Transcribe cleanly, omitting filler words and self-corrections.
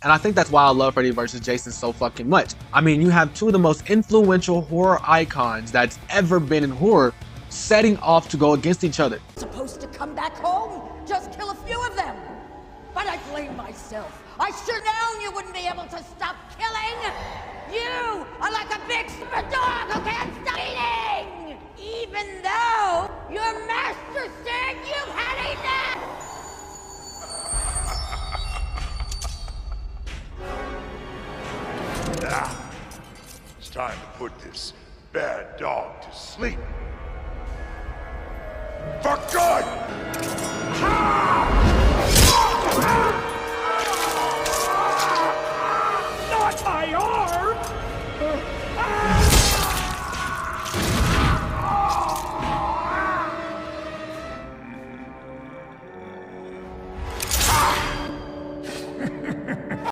And I think that's why I love Freddy vs. Jason so fucking much. I mean, you have two of the most influential horror icons that's ever been in horror setting off to go against each other. Supposed to come back home, just kill a few of them. But I blame myself. I should have known you wouldn't be able to stop killing. You are like a big super dog who can't stop eating. Even though your master said you've had enough. Now, it's time to put this bad dog to sleep. For good!